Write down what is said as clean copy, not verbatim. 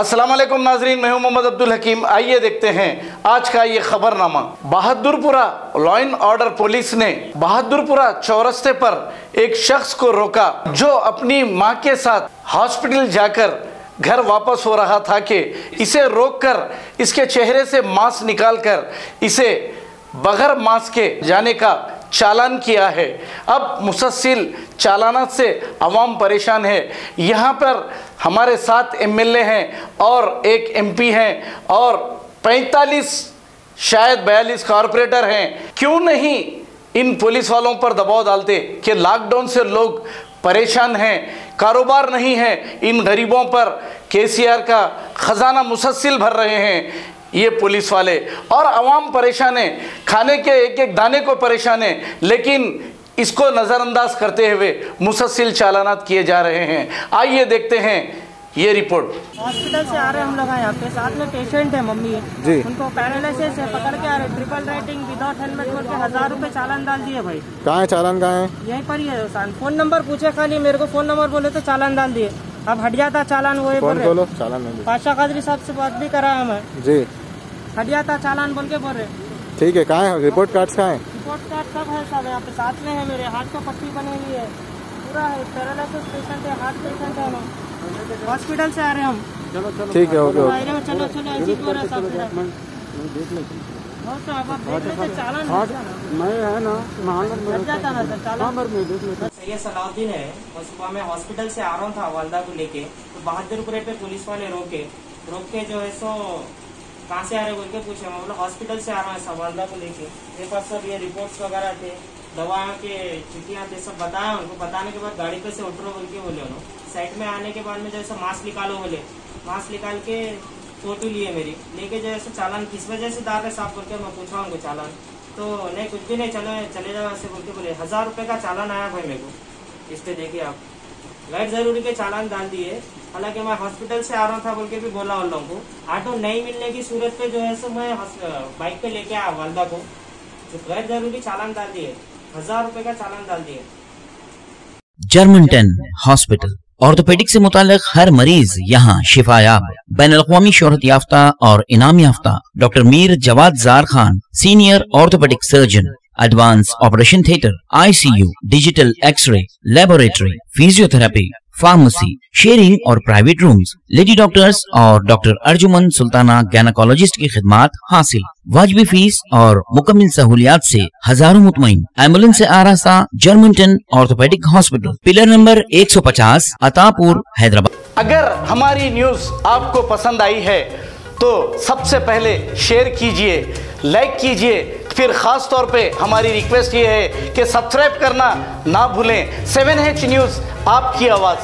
अस्सलाम वालेकुम नाजरीन, मैं हूं मोहम्मद अब्दुल हकीम। आइए देखते हैं आज का ये खबरनामा। Bahadurpura law and order police ने बहादुरपुरा चौरस्ते पर एक शख्स को रोका जो अपनी मां के साथ हॉस्पिटल जाकर घर वापस हो रहा था कि इसे रोककर इसके चेहरे से मांस निकालकर इसे बगैर मांस के जाने का चालान किया है। अब मुसलसल चालानात से अवाम परेशान है। यहाँ पर हमारे 7 एमएलए हैं और एक एमपी हैं और 45 शायद 42 कॉरपोरेटर हैं। क्यों नहीं इन पुलिस वालों पर दबाव डालते कि लॉकडाउन से लोग परेशान हैं, कारोबार नहीं है, इन गरीबों पर केसीआर का खजाना मुसलसल भर रहे हैं ये पुलिस वाले, और अवाम परेशान है, खाने के एक एक दाने को परेशान है, लेकिन इसको नज़रअंदाज करते हुए मुसलसल चालानात किए जा रहे हैं। आइए देखते हैं ये रिपोर्ट। हॉस्पिटल से आ रहे हम लोग यहाँ पे, साथ में पेशेंट है, मम्मी है जी, उनको पैरालिसिस है, पकड़ के आ रहे, ट्रिपल राइटिंग विदाउट हेलमेट बोल के 1000 रुपए चालान डाल दिए भाई। कहाँ है चालान, कहाँ है? यहीं पर ही है। फोन नंबर पूछे, खाली मेरे को फोन नंबर बोले तो चालान डाल दिए। अब हट जाता चालान, वो चालान पाशाह कादरी साहब से बात भी करा हमें जी, हट जाता चालान बोल के बोल रहे। ठीक है, कहाँ है रिपोर्ट कार्ड? कहाँ है रिपोर्ट कार्ड? सब है सब यहाँ पे साथ में है। मेरे हाथ को पट्टी बनी हुई है, पूरा है, पैरालिसिस पेशेंट है, हार्ट पेशेंट है, हॉस्पिटल से आ रहे हम। चलो चलो ठीक है, ओके ओके, चलो चलो ऐसी हो रहा है सब। चालान मैं है ना, ये सलाउद्दीन है, और सुबह में हॉस्पिटल से आ रहा था वालदा को लेके, तो बहादुरपुरे पे पुलिस वाले रोक के जो है सो कहाँ से आ रहे बोल के पूछे। मैं बोला हॉस्पिटल से आ रहा है वालदा को लेके। मेरे पास सब ये रिपोर्ट्स वगैरह थे, दवाओं के चिट्ठियाँ थे, सब बताया उनको। बताने के बाद गाड़ी पे से उतरो बोल के बोले उन्होंने। साइड में आने के बाद में जैसे मास्क निकालो बोले, मास्क निकाल के फोटो लिए मेरी, लेके जो है चालान किस वजह से दार है साफ बोल के मैं पूछ रहा हूँ उनको चालान, तो नहीं कुछ भी नहीं, चले जाओ ऐसे बोल के बोले। 1000 रुपए का चालान आया भाई मेरे को। इस पे देखिए आप, गैर जरूरी के चालान डाल दिए। हालांकि मैं हॉस्पिटल से आ रहा था बोल के भी बोला उन लोगों को। ऑटो नहीं मिलने की सूरत पे जो है सो मैं बाइक पे लेके आया वालदा को, जो गैर जरूरी चालान डाल दिए, 1000 रुपए का चालान डाल दिए। जर्मनटन हॉस्पिटल ऑर्थोपेडिक से मुताल्लिक हर मरीज यहाँ शिफायाब। बैनुल-अक़वामी शोहरत याफ्ता और इनाम याफ्ता doctor Mir Jawad Zar Khan, senior orthopaedic surgeon, advance operation theatre, ICU, digital x-ray, laboratory, physiotherapy, pharmacy, sharing और प्राइवेट रूम्स, लेडी डॉक्टर्स और डॉक्टर अर्जुमन सुल्ताना गायनेकोलॉजिस्ट की खिदमात हासिल। वाजिबी फीस और मुकम्मल सहूलियात से हजारों मुतमईन। एम्बुलेंस से आरास्ता Germanton orthopaedic hospital, pillar number 150, Attapur, Hyderabad. अगर हमारी न्यूज आपको पसंद आई है तो सबसे पहले शेयर कीजिए, लाइक कीजिए, फिर खास तौर पे हमारी रिक्वेस्ट ये है कि सब्सक्राइब करना ना भूलें। 7H न्यूज़, आपकी आवाज़।